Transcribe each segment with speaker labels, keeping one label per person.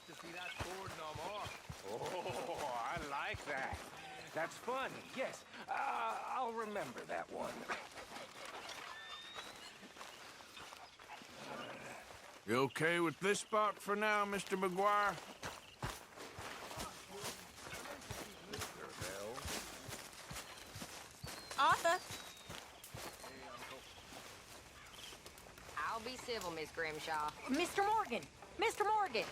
Speaker 1: to see that sword no more.
Speaker 2: Oh, I like that. That's funny, yes. I'll remember that one.
Speaker 3: You okay with this spot for now, Mr. McGuire?
Speaker 4: Arthur,
Speaker 5: I'll be civil, Miss Grimshaw.
Speaker 4: Mr. Morgan, Mr. Morgan.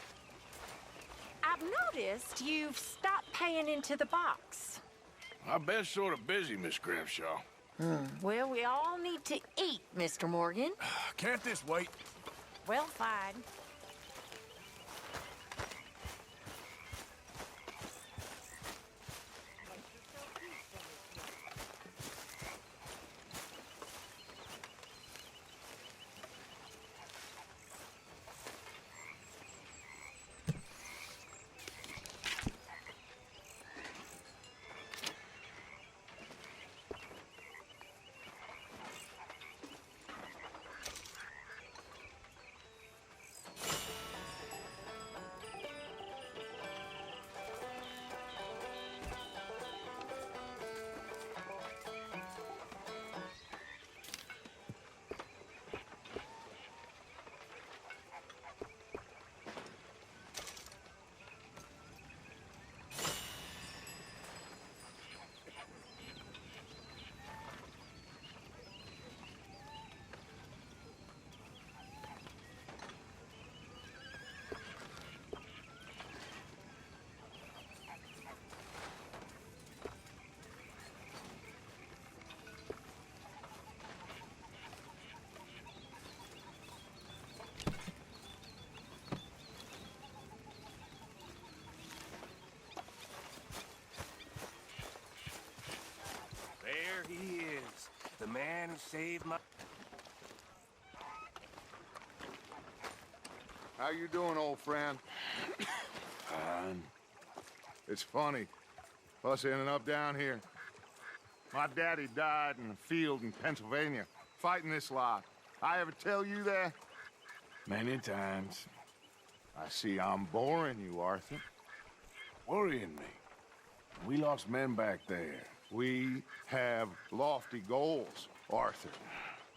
Speaker 4: I've noticed you've stopped paying into the box.
Speaker 3: I've been sort of busy, Miss Grimshaw.
Speaker 4: Well, we all need to eat, Mr. Morgan.
Speaker 3: Can't this wait?
Speaker 4: Well, fine.
Speaker 2: There he is, the man who saved my...
Speaker 6: How you doing, old friend?
Speaker 3: Fine.
Speaker 6: It's funny, us ending up down here. My daddy died in a field in Pennsylvania, fighting this lot. I ever tell you that?
Speaker 3: Many times.
Speaker 6: I see I'm boring you, Arthur.
Speaker 3: Worrying me. We lost men back there.
Speaker 6: We have lofty goals, Arthur.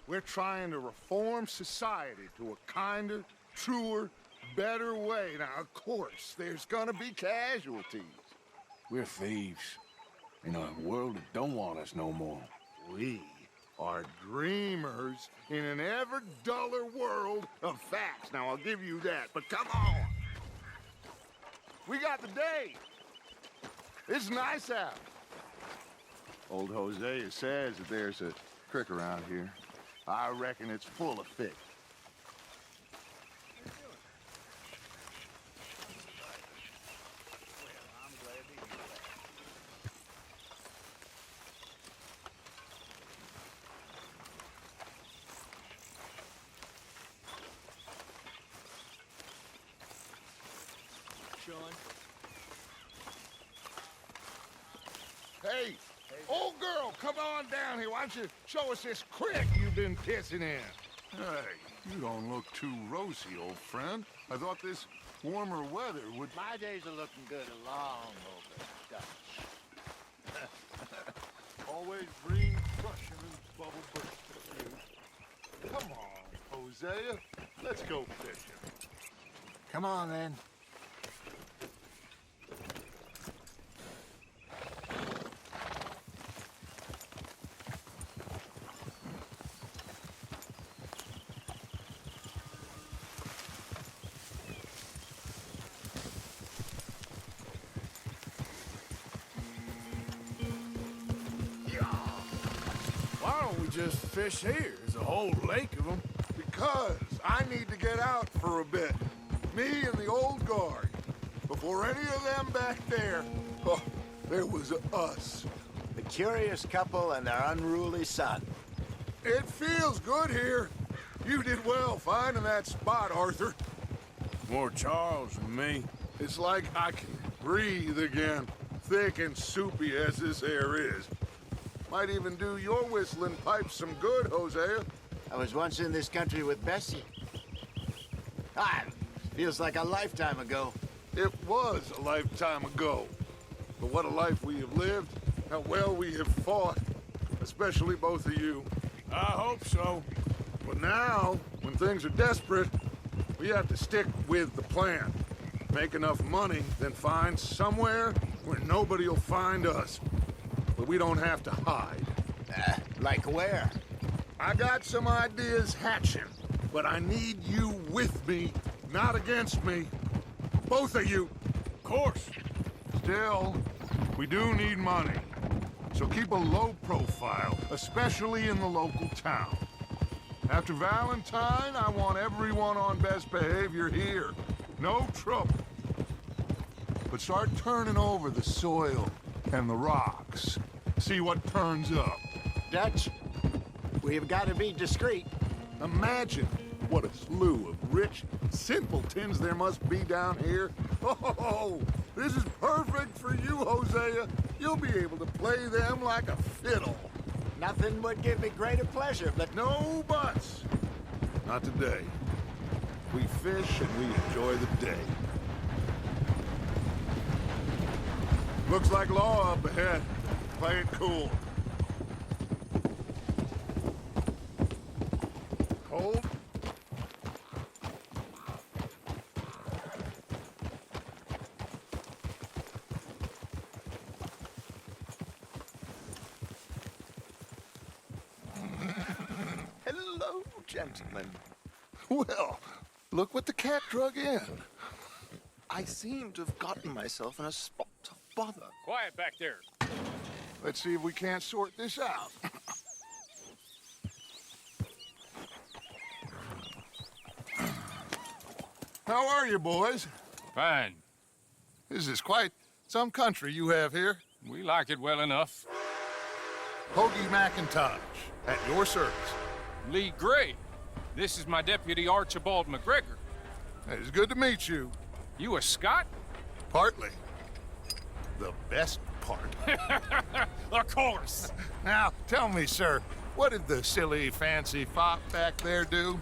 Speaker 6: We're trying to reform society to a kinder, truer, better way. Now, of course, there's gonna be casualties.
Speaker 3: We're thieves. In a world that don't want us no more.
Speaker 6: We are dreamers in an ever duller world of facts. Now, I'll give you that, but come on. We got the day. It's nice out. Old Hosea says that there's a creek around here. I reckon it's full of fish.
Speaker 1: Sean.
Speaker 6: Hey, old girl, come on down here. Why don't you show us this creek you've been pissing in?
Speaker 7: Hey, you don't look too rosy, old friend. I thought this warmer weather would...
Speaker 1: My days are looking good along over Dutch.
Speaker 7: Always green crushing and bubble bursting. Come on, Hosea. Let's go fishing.
Speaker 1: Come on, then.
Speaker 3: Why don't we just fish here? There's a whole lake of them.
Speaker 6: Because I need to get out for a bit. Me and the old guard. Before any of them back there, oh, there was us.
Speaker 8: The curious couple and their unruly son.
Speaker 6: It feels good here. You did well finding that spot, Arthur.
Speaker 3: More Charles than me.
Speaker 6: It's like I can breathe again, thick and soupy as this air is. Might even do your whistling pipes some good, Hosea.
Speaker 8: I was once in this country with Bessie. Ah, feels like a lifetime ago.
Speaker 7: It was a lifetime ago. But what a life we have lived, how well we have fought, especially both of you.
Speaker 3: I hope so.
Speaker 7: But now, when things are desperate, we have to stick with the plan. Make enough money, then find somewhere where nobody will find us. But we don't have to hide.
Speaker 8: Like where?
Speaker 7: I got some ideas hatching, but I need you with me, not against me. Both of you.
Speaker 3: Of course.
Speaker 7: Still, we do need money. So keep a low profile, especially in the local town. After Valentine, I want everyone on best behavior here. No trouble. But start turning over the soil and the rocks. See what turns up.
Speaker 8: Dutch, we've got to be discreet.
Speaker 7: Imagine what a slew of rich simpletons there must be down here. Oh, this is perfect for you, Hosea. You'll be able to play them like a fiddle.
Speaker 8: Nothing would give me greater pleasure, but
Speaker 7: No buts. Not today. We fish and we enjoy the day. Looks like law up ahead. Play it cool. Hold.
Speaker 6: Hello, gentlemen.
Speaker 7: Well, look what the cat drug in.
Speaker 6: I seem to have gotten myself in a spot of bother.
Speaker 2: Quiet back there.
Speaker 7: Let's see if we can't sort this out. How are you, boys?
Speaker 9: Fine.
Speaker 7: This is quite some country you have here.
Speaker 9: We like it well enough.
Speaker 7: Hoagie McIntosh, at your service.
Speaker 9: Lee Gray. This is my deputy Archibald McGregor.
Speaker 7: It's good to meet you.
Speaker 9: You a Scot?
Speaker 7: Partly. The best part.
Speaker 9: Of course.
Speaker 7: Now, tell me, sir, what did the silly, fancy fop back there do?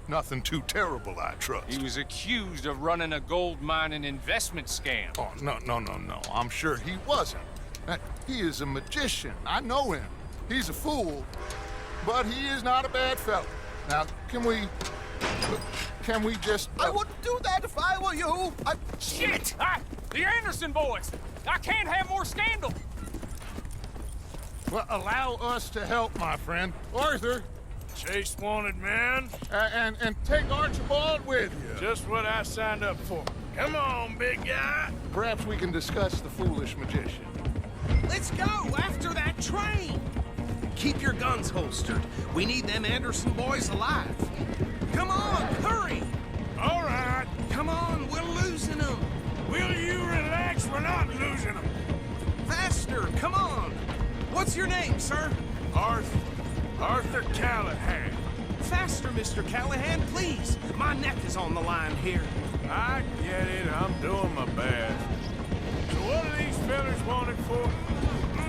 Speaker 7: Nothing too terrible, I trust.
Speaker 9: He was accused of running a gold mining investment scam.
Speaker 7: Oh, no. I'm sure he wasn't. He is a magician. I know him. He's a fool, but he is not a bad fellow. Now, can we just...
Speaker 6: I wouldn't do that if I were you.
Speaker 9: Shit! The Anderson boys! I can't have more scandal!
Speaker 7: Well, allow us to help, my friend. Arthur,
Speaker 3: Chase wanted man.
Speaker 7: and take Archibald with you.
Speaker 3: Just what I signed up for. Come on, big guy.
Speaker 7: Perhaps we can discuss the foolish magician.
Speaker 10: Let's go after that train! Keep your guns holstered. We need them Anderson boys alive. Come on, hurry!
Speaker 3: All right.
Speaker 10: Come on, we're losing them.
Speaker 3: Will you relax? We're not losing them.
Speaker 10: Faster, come on. What's your name, sir?
Speaker 3: Arthur Callahan.
Speaker 10: Faster, Mr. Callahan, please. My neck is on the line here.
Speaker 3: I get it. I'm doing my best. So what are these fellas wanted for?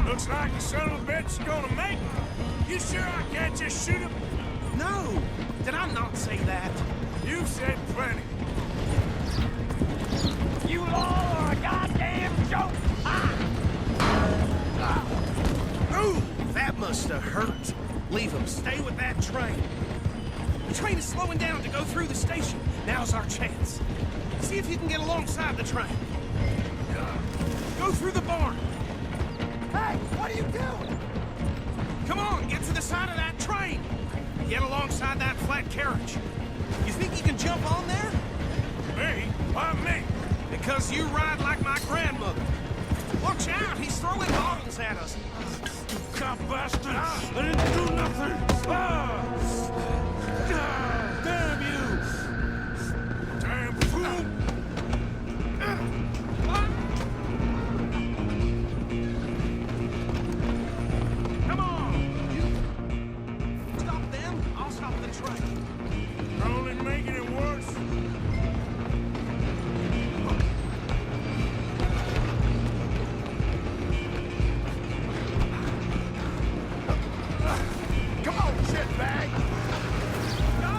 Speaker 3: Looks like the son of a bitch is gonna make me. You sure I can't just shoot him?
Speaker 10: No, did I not say that?
Speaker 3: You've said plenty.
Speaker 1: You all are a goddamn joke!
Speaker 10: Ooh, that must have hurt. Leave him. Stay with that train. The train is slowing down to go through the station. Now's our chance. See if you can get alongside the train. Go through the barn.
Speaker 1: Hey, what are you doing?
Speaker 10: Come on, get to the side of that train. Get alongside that flat carriage. You think you can jump on there?
Speaker 3: Me? Why me?
Speaker 10: Because you ride like my grandmother. Watch out, he's throwing bottles at us.
Speaker 3: You cop bastard! I didn't do nothing! Damn you! Damn fool!
Speaker 10: Come on! Stop them, I'll stop the train.
Speaker 3: You're only making it worse.
Speaker 6: Come on, shitbag.
Speaker 10: Go!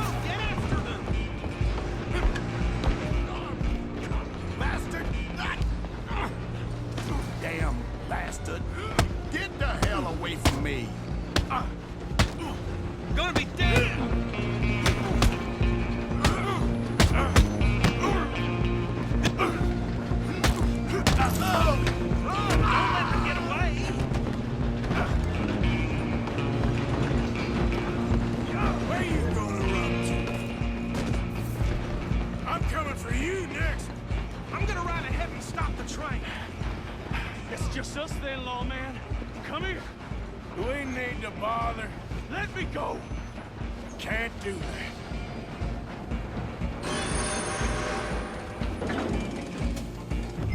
Speaker 3: just us then, lawman. Come here. We need to bother. Let me go. Can't do that.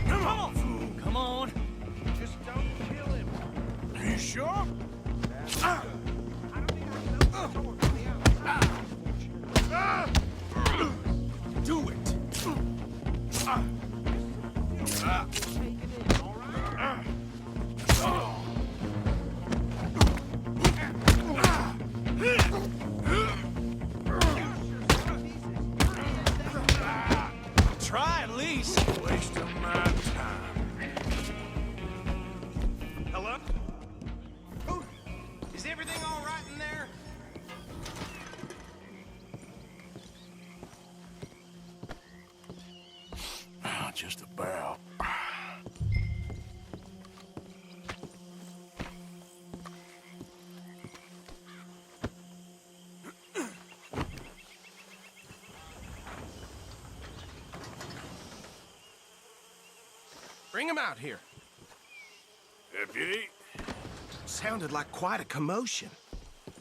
Speaker 3: Come on, fool. Come on.
Speaker 2: Just don't kill him.
Speaker 3: Are you sure?
Speaker 2: I don't think I can open the door from the outside.
Speaker 3: Do it.
Speaker 2: Take it in, all right?
Speaker 3: Try at least. Waste of my time.
Speaker 10: Hello? Who? Is everything all right in there?
Speaker 3: Just about.
Speaker 10: Bring him out here.
Speaker 3: Deputy,
Speaker 10: Sounded like quite a commotion.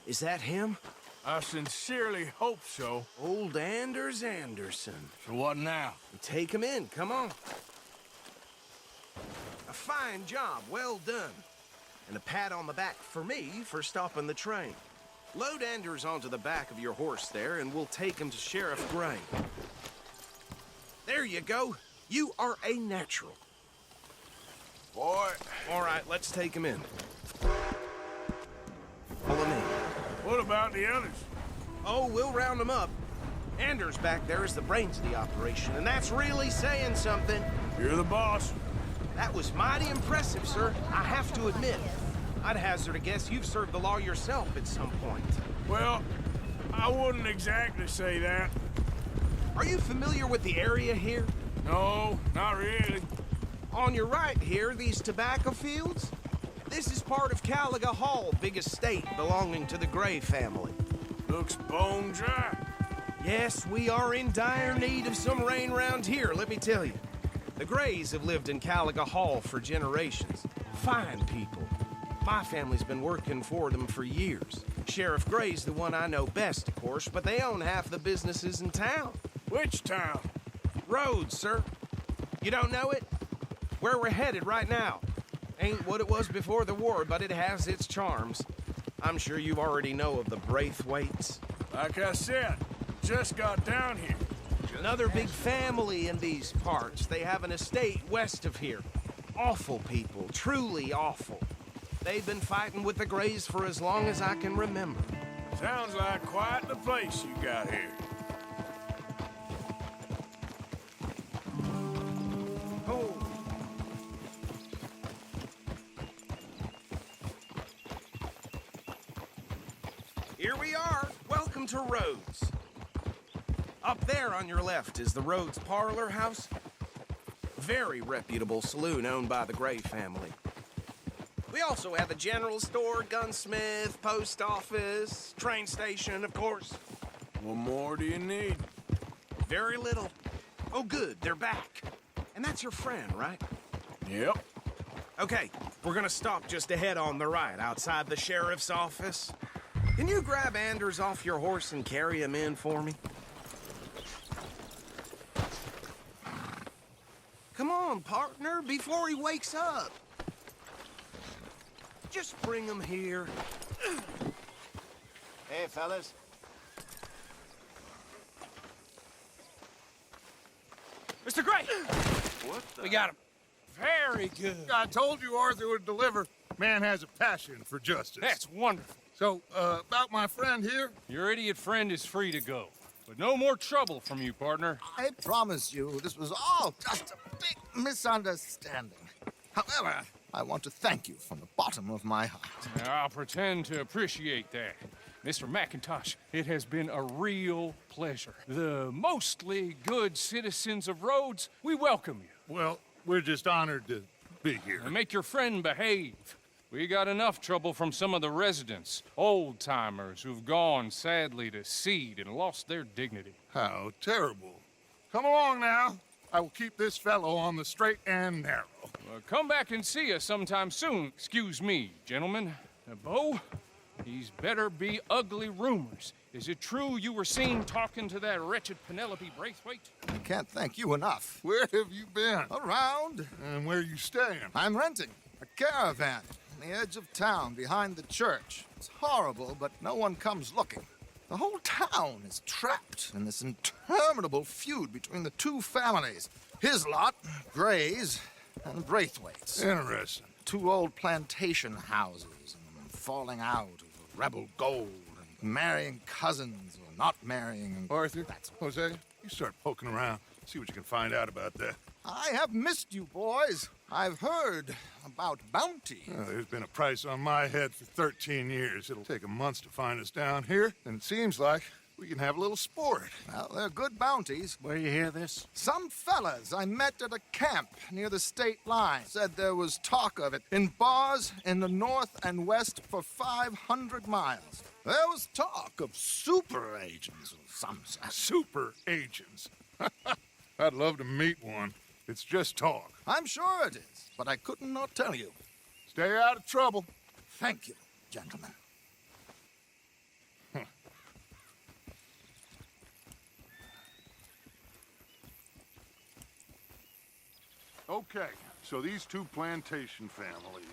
Speaker 10: Is that him?
Speaker 3: I sincerely hope so.
Speaker 10: Old Anders Anderson.
Speaker 3: So what now?
Speaker 10: Take him in, come on. A fine job, well done. And a pat on the back for me for stopping the train. Load Anders onto the back of your horse there, and we'll take him to Sheriff Gray. There you go. You are a natural.
Speaker 3: Boy.
Speaker 10: All right, let's take him in. Follow me.
Speaker 3: What about the others?
Speaker 10: Oh, we'll round them up. Anders back there is the brains of the operation, and that's really saying something.
Speaker 3: You're the boss.
Speaker 10: That was mighty impressive, sir. I have to admit. I'd hazard a guess you've served the law yourself at some point.
Speaker 3: Well, I wouldn't exactly say that.
Speaker 10: Are you familiar with the area here?
Speaker 3: No, not really.
Speaker 10: On your right here, these tobacco fields? This is part of Caliga Hall, big estate belonging to the Gray family.
Speaker 3: Looks bone dry.
Speaker 10: Yes, we are in dire need of some rain round here, let me tell you. The Grays have lived in Caliga Hall for generations. Fine people. My family's been working for them for years. Sheriff Gray's the one I know best, of course, but they own half the businesses in town.
Speaker 3: Which town?
Speaker 10: Rhodes, sir. You don't know it? Where we're headed right now. Ain't what it was before the war, but it has its charms. I'm sure you already know of the Braithwaites.
Speaker 3: Like I said, just got down here.
Speaker 10: Another big family in these parts. They have an estate west of here. Awful people, truly awful. They've been fighting with the Grays for as long as I can remember.
Speaker 3: Sounds like quite the place you got here.
Speaker 10: Oh. Here we are. Welcome to Rhodes. Up there on your left is the Rhodes Parlor House. Very reputable saloon owned by the Gray family. We also have a general store, gunsmith, post office, train station, of course.
Speaker 3: What more do you need?
Speaker 10: Very little. Oh, good, they're back. And that's your friend, right?
Speaker 3: Yep.
Speaker 10: Okay, we're gonna stop just ahead on the right, outside the sheriff's office. Can you grab Anders off your horse and carry him in for me? Come on, partner, before he wakes up. Just bring him here.
Speaker 8: Hey, fellas.
Speaker 9: Mr. Gray!
Speaker 6: What the?
Speaker 9: We got him. Very good.
Speaker 7: I told you Arthur would deliver. Man has a passion for justice.
Speaker 9: That's wonderful.
Speaker 7: So, about my friend here?
Speaker 9: Your idiot friend is free to go. But no more trouble from you, partner.
Speaker 11: I promise you, this was all just a big misunderstanding. However, I want to thank you from the bottom of my heart.
Speaker 9: I'll pretend to appreciate that. Mr. McIntosh, it has been a real pleasure. The mostly good citizens of Rhodes, we welcome you.
Speaker 7: Well, we're just honored to be here.
Speaker 9: And make your friend behave. We got enough trouble from some of the residents, old-timers who've gone, sadly, to seed and lost their dignity.
Speaker 7: How terrible. Come along now. I will keep this fellow on the straight and narrow.
Speaker 9: Come back and see us sometime soon. Excuse me, gentlemen. Bo, these better be ugly rumors. Is it true you were seen talking to that wretched Penelope Braithwaite?
Speaker 11: I can't thank you enough.
Speaker 7: Where have you been?
Speaker 11: Around.
Speaker 7: And where are you staying?
Speaker 11: I'm renting a caravan on the edge of town behind the church. It's horrible, but no one comes looking. The whole town is trapped in this interminable feud between the two families. His lot, Gray's, and Braithwaite's.
Speaker 7: Interesting.
Speaker 11: Two old plantation houses and falling out over rebel gold and marrying cousins or not marrying. And
Speaker 7: Arthur, Jose, you start poking around. See what you can find out about that.
Speaker 11: I have missed you, boys. I've heard about bounty.
Speaker 7: There's been a price on my head for 13 years. It'll take 'em months to find us down here, and it seems like we can have a little sport.
Speaker 11: Well, they're good bounties.
Speaker 8: Where you hear this?
Speaker 11: Some fellas I met at a camp near the state line said there was talk of it in bars in the north and west for 500 miles. There was talk of super agents of some sort.
Speaker 7: Super agents. I'd love to meet one. It's just talk.
Speaker 11: I'm sure it is, but I couldn't not tell you.
Speaker 7: Stay out of trouble.
Speaker 11: Thank you, gentlemen.
Speaker 7: Okay, so these two plantation families.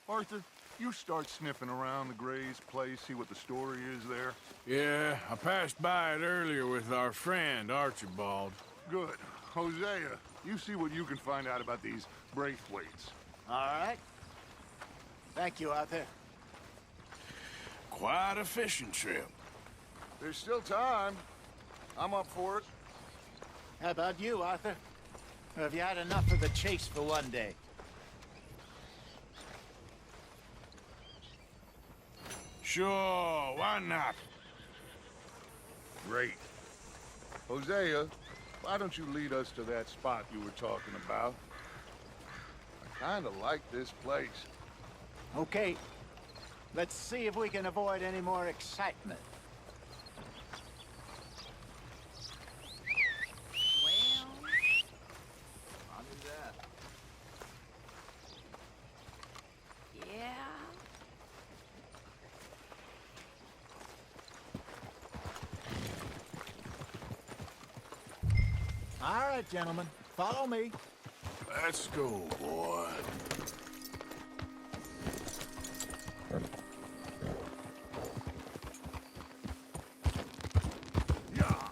Speaker 7: Arthur, you start sniffing around the Gray's place, see what the story is there.
Speaker 3: Yeah, I passed by it earlier with our friend, Archibald.
Speaker 7: Good. Hosea, you see what you can find out about these Braithwaites.
Speaker 8: All right. Thank you, Arthur.
Speaker 3: Quite a fishing trip.
Speaker 7: There's still time. I'm up for it.
Speaker 8: How about you, Arthur? Or have you had enough of the chase for one day?
Speaker 3: Sure, why not?
Speaker 7: Great. Hosea, why don't you lead us to that spot you were talking about? I kind of like this place.
Speaker 8: Okay. Let's see if we can avoid any more excitement.
Speaker 4: Yeah.
Speaker 8: All right, gentlemen. Follow me.
Speaker 3: Let's go, boy.
Speaker 7: Yeah.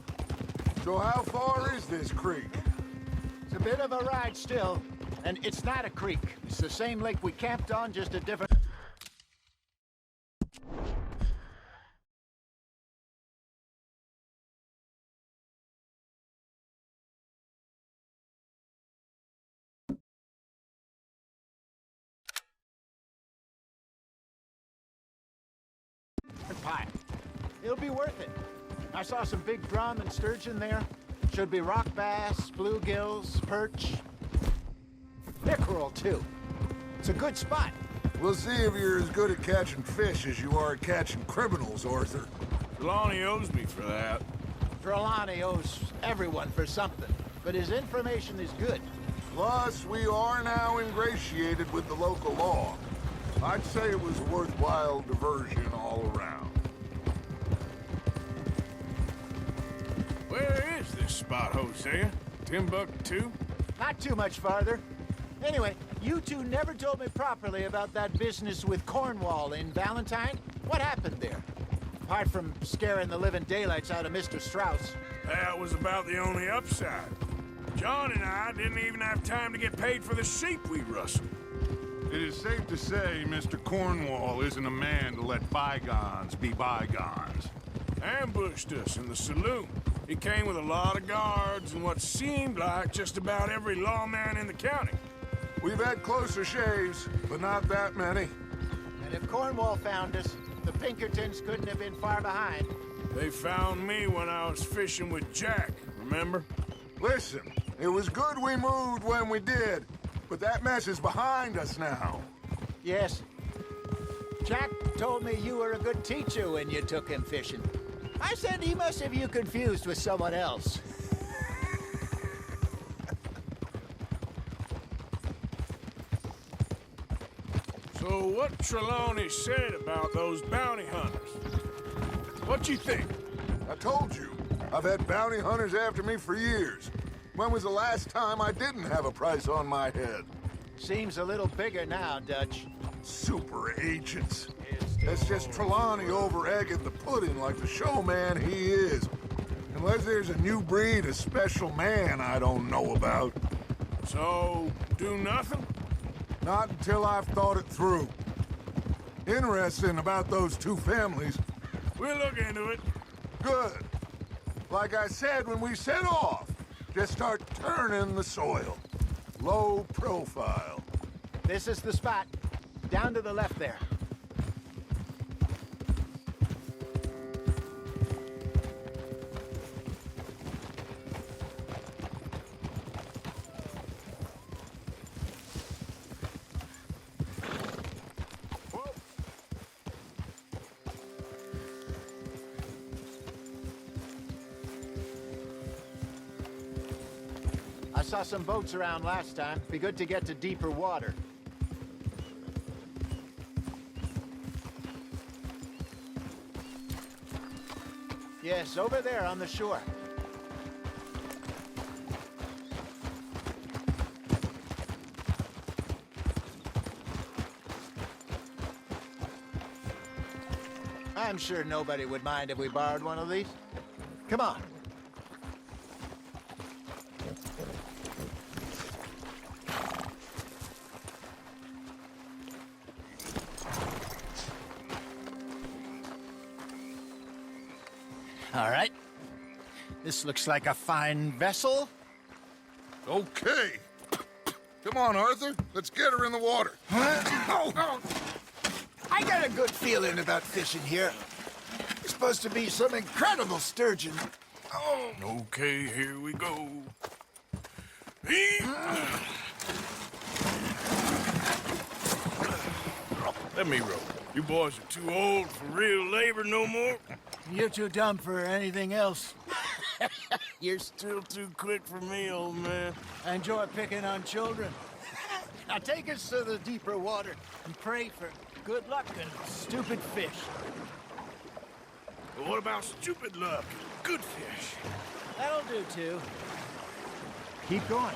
Speaker 7: So how far is this creek?
Speaker 8: It's a bit of a ride still, and it's not a creek. It's the same lake we camped on, just a different... pie. It'll be worth it. I saw some big drum and sturgeon there. Should be rock bass, bluegills, perch. Pickerel, too. It's a good spot.
Speaker 7: We'll see if you're as good at catching fish as you are at catching criminals, Arthur.
Speaker 3: Lonnie owes me for that.
Speaker 8: Trelawney owes everyone for something, but his information is good.
Speaker 7: Plus, we are now ingratiated with the local law. I'd say it was a worthwhile diversion all around.
Speaker 3: Where is this spot, Hosea? Timbuktu?
Speaker 8: Not too much farther. Anyway, you two never told me properly about that business with Cornwall in Valentine. What happened there? Apart from scaring the living daylights out of Mr. Strauss.
Speaker 3: That was about the only upside. John and I didn't even have time to get paid for the sheep we rustled.
Speaker 7: It is safe to say Mr. Cornwall isn't a man to let bygones be bygones.
Speaker 3: Ambushed us in the saloon. He came with a lot of guards and what seemed like just about every lawman in the county.
Speaker 7: We've had closer shaves, but not that many.
Speaker 8: And if Cornwall found us, the Pinkertons couldn't have been far behind.
Speaker 3: They found me when I was fishing with Jack, remember?
Speaker 7: Listen, it was good we moved when we did, but that mess is behind us now.
Speaker 8: Yes. Jack told me you were a good teacher when you took him fishing. I said he must have you confused with someone else.
Speaker 3: So what Trelawney said about those bounty hunters? What you think?
Speaker 7: I told you, I've had bounty hunters after me for years. When was the last time I didn't have a price on my head?
Speaker 8: Seems a little bigger now, Dutch.
Speaker 7: Super agents. That's just Trelawney over-egging the pudding like the showman he is. Unless there's a new breed of special man I don't know about.
Speaker 3: So, do nothing?
Speaker 7: Not until I've thought it through. Interesting about those two families.
Speaker 3: We'll look into it.
Speaker 7: Good. Like I said when we set off, just start turning the soil. Low profile.
Speaker 8: This is the spot. Down to the left there. I saw some boats around last time. Be good to get to deeper water. Yes, over there on the shore. I'm sure nobody would mind if we borrowed one of these. Come on. All right. This looks like a fine vessel.
Speaker 7: Okay. Come on, Arthur. Let's get her in the water.
Speaker 8: Oh. I got a good feeling about fishing here. It's supposed to be some incredible sturgeon.
Speaker 3: Oh. Okay, here we go. Let me row. You boys are too old for real labor no more.
Speaker 8: You're too dumb for anything else.
Speaker 3: You're still too quick for me, old man.
Speaker 8: I enjoy picking on children. Now take us to the deeper water and pray for good luck and stupid fish.
Speaker 3: But what about stupid luck? Good fish.
Speaker 8: That'll do, too. Keep going.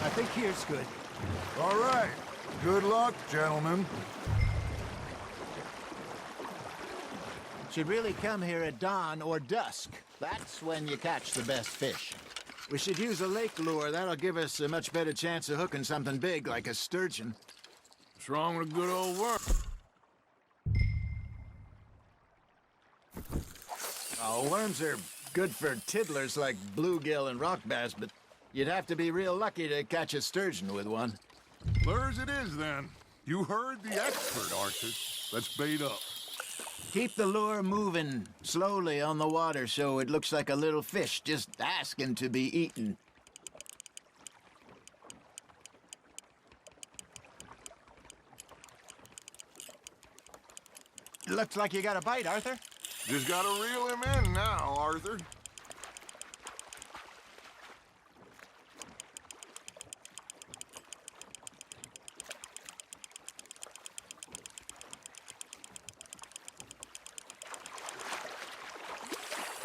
Speaker 8: I think here's good.
Speaker 7: All right. Good luck, gentlemen.
Speaker 8: Should really come here at dawn or dusk. That's when you catch the best fish. We should use a lake lure. That'll give us a much better chance of hooking something big like a sturgeon.
Speaker 3: What's wrong with a good old worm?
Speaker 8: Oh, worms are good for tiddlers like bluegill and rock bass, but you'd have to be real lucky to catch a sturgeon with one.
Speaker 7: Lures it is, then. You heard the expert, Arthur. Let's bait up.
Speaker 8: Keep the lure moving slowly on the water so it looks like a little fish just asking to be eaten. Looks like you got a bite, Arthur.
Speaker 7: Just gotta reel him in now, Arthur.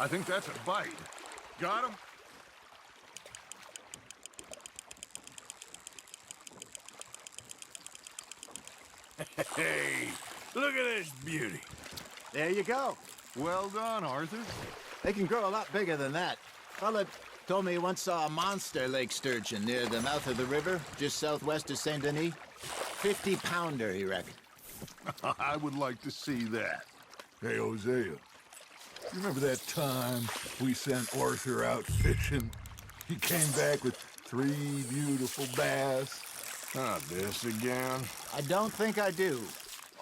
Speaker 7: I think that's a bite. Got him?
Speaker 3: Hey, look at this beauty.
Speaker 8: There you go.
Speaker 7: Well done, Arthur.
Speaker 8: They can grow a lot bigger than that. Fella told me he once saw a monster lake sturgeon near the mouth of the river, just southwest of Saint Denis. 50-pounder, he reckoned.
Speaker 7: I would like to see that. Hey, Hosea, you remember that time we sent Arthur out fishing? He came back with 3 beautiful bass.
Speaker 3: Not this again.
Speaker 8: I don't think I do.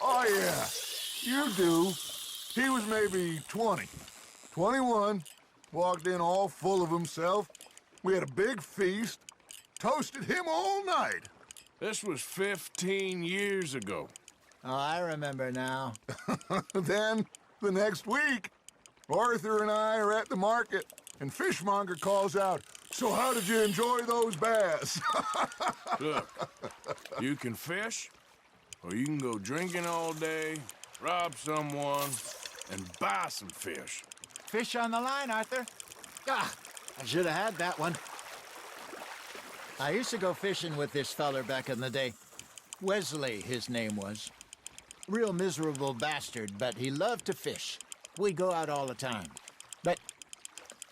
Speaker 7: Oh, yeah, you do. He was maybe 20, 21, walked in all full of himself. We had a big feast, toasted him all night.
Speaker 3: This was 15 years ago.
Speaker 8: Oh, I remember now.
Speaker 7: Then, the next week, Arthur and I are at the market, and Fishmonger calls out, "So how did you enjoy those bass?"
Speaker 3: Look, you can fish, or you can go drinking all day, rob someone, and buy some fish.
Speaker 8: Fish on the line, Arthur. Ah, I should have had that one. I used to go fishing with this feller back in the day. Wesley, his name was. Real miserable bastard, but he loved to fish. We'd go out all the time. But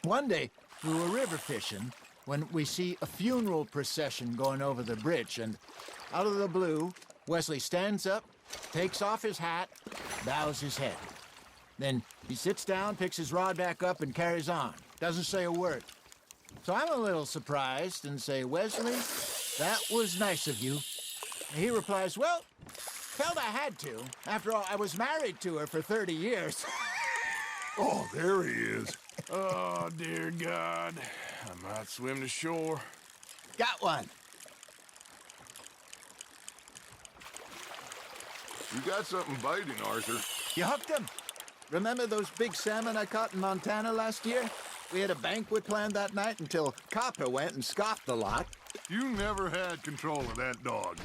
Speaker 8: one day, we were river fishing when we see a funeral procession going over the bridge, and out of the blue, Wesley stands up, takes off his hat, bows his head. Then he sits down, picks his rod back up, and carries on. Doesn't say a word. So I'm a little surprised and say, "Wesley, that was nice of you." And he replies, "Well, felt I had to. After all, I was married to her for 30 years.
Speaker 7: Oh, there he is.
Speaker 3: Oh, dear God. I might swim to shore.
Speaker 8: Got one.
Speaker 7: You got something biting, Arthur.
Speaker 8: You hooked him. Remember those big salmon I caught in Montana last year? We had a banquet planned that night until Copper went and scoffed the lot.
Speaker 7: You never had control of that dog.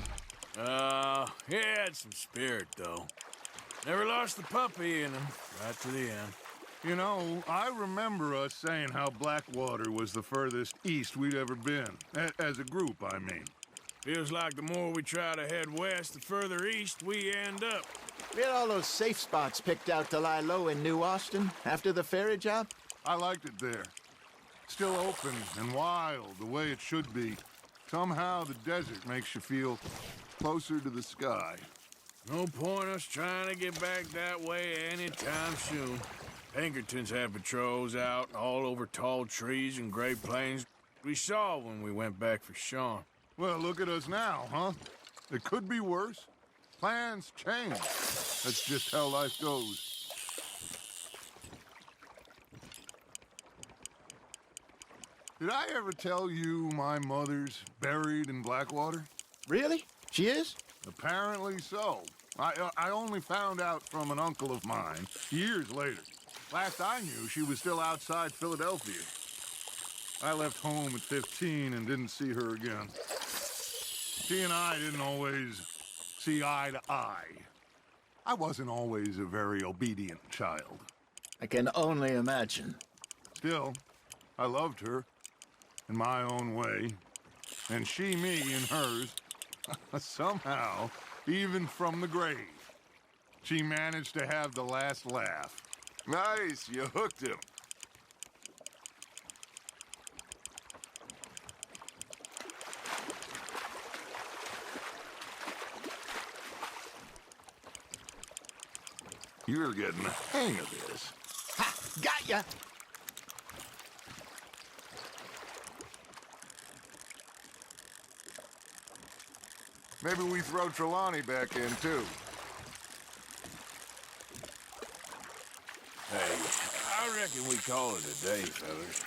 Speaker 3: He had some spirit, though. Never lost the puppy in him, right to the end.
Speaker 7: You know, I remember us saying how Blackwater was the furthest east we'd ever been. As a group, I mean.
Speaker 3: Feels like the more we try to head west, the further east we end up.
Speaker 8: We had all those safe spots picked out to lie low in New Austin after the ferry job.
Speaker 7: I liked it there. Still open and wild, the way it should be. Somehow the desert makes you feel closer to the sky.
Speaker 3: No point us trying to get back that way anytime soon. Pinkertons have patrols out all over tall trees and Great Plains. We saw when we went back for Sean.
Speaker 7: Well, look at us now, huh? It could be worse. Plans change. That's just how life goes. Did I ever tell you my mother's buried in Blackwater?
Speaker 8: Really? She is?
Speaker 7: Apparently so. I only found out from an uncle of mine years later. Last I knew, she was still outside Philadelphia. I left home at 15 and didn't see her again. She and I didn't always see eye to eye. I wasn't always a very obedient child.
Speaker 8: I can only imagine.
Speaker 7: Still, I loved her in my own way, and she me in hers. Somehow, even from the grave, she managed to have the last laugh.
Speaker 6: Nice, you hooked him.
Speaker 7: You're getting the hang of this.
Speaker 8: Ha! Got ya!
Speaker 6: Maybe we throw Trelawney back in, too.
Speaker 3: Hey, I reckon we call it a day, fellas.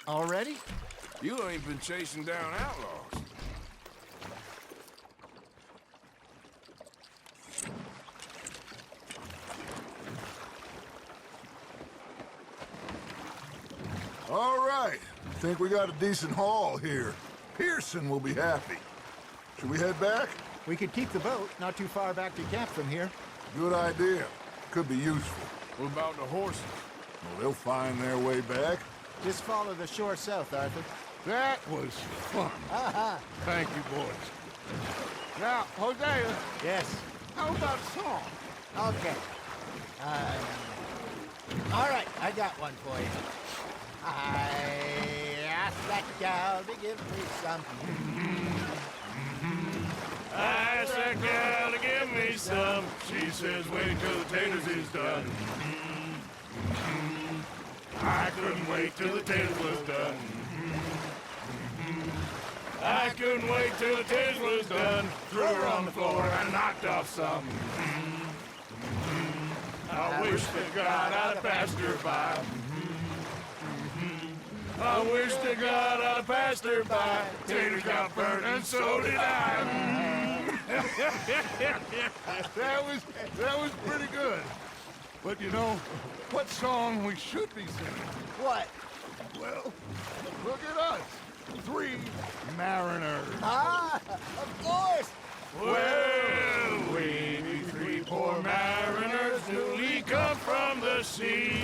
Speaker 8: Already?
Speaker 3: You ain't been chasing down outlaws.
Speaker 7: think we got a decent haul here. Pearson will be happy. Should we head back?
Speaker 8: We could keep the boat not too far back to camp from here.
Speaker 7: Good idea. Could be useful.
Speaker 3: What about the horses?
Speaker 7: Well, they'll find their way back.
Speaker 8: Just follow the shore south, Arthur.
Speaker 7: That was fun. Thank you, boys. Now, Hosea,
Speaker 8: Yes.
Speaker 7: how about a song?
Speaker 8: Okay. All right, I got one for you. I asked that gal to give me some.
Speaker 3: I asked that gal to give me some. She says, wait till the taters is done. I couldn't wait till the taters was done. I couldn't wait till the taters was done. Threw her on the floor and knocked off some. I wish to God I'd have passed her by. I wish to God I'd have passed her by. Taters got burnt and so did I.
Speaker 7: That was pretty good. But you know, what song we should be singing?
Speaker 8: What?
Speaker 7: Well, look at us. 3 mariners.
Speaker 8: Ah, of course.
Speaker 3: Well, we be 3 poor mariners newly come from the seas.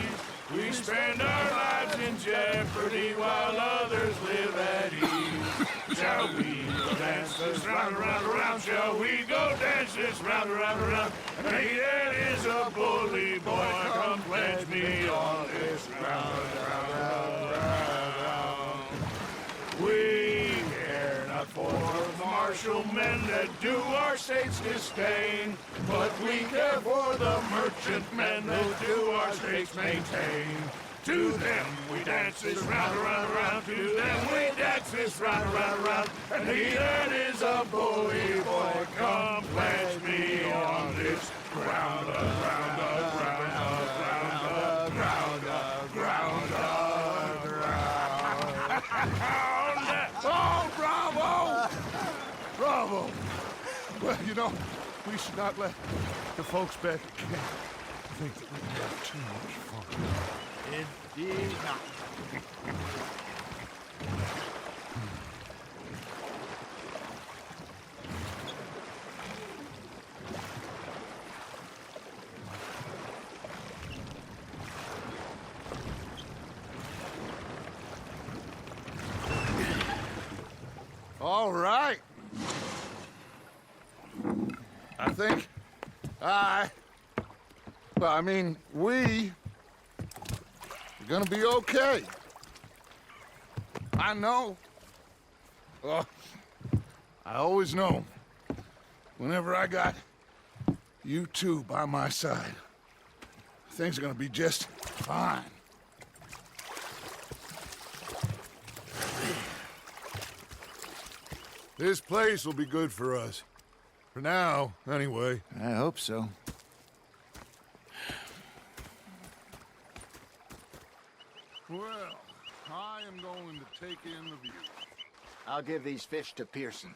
Speaker 3: We spend our lives in jeopardy while others live at ease. Shall we go dance this round, around, around? Shall we go dance this round, around, around? Hey, that is a bully boy. Come pledge me on this round, round, round, round. We care not for the martial men that do our state's disdain, but we care for the merchant men that do our state's maintain. To them we dance this round, around, around. To them we dance this round, around, around. And he that is a bully boy, come pledge me on this ground, ground, ground, ground, ground, ground, ground, ground.
Speaker 7: Oh, bravo! Bravo! Well, you know, we should not let the folks back at camp think that we can have too much fun.
Speaker 8: Indeed not.
Speaker 7: All right. I think we are gonna be okay. I know. I always know. Whenever I got you two by my side, things are gonna be just fine. This place will be good for us. For now, anyway.
Speaker 8: I hope so.
Speaker 7: Well, I am going to take in the view.
Speaker 8: I'll give these fish to Pearson.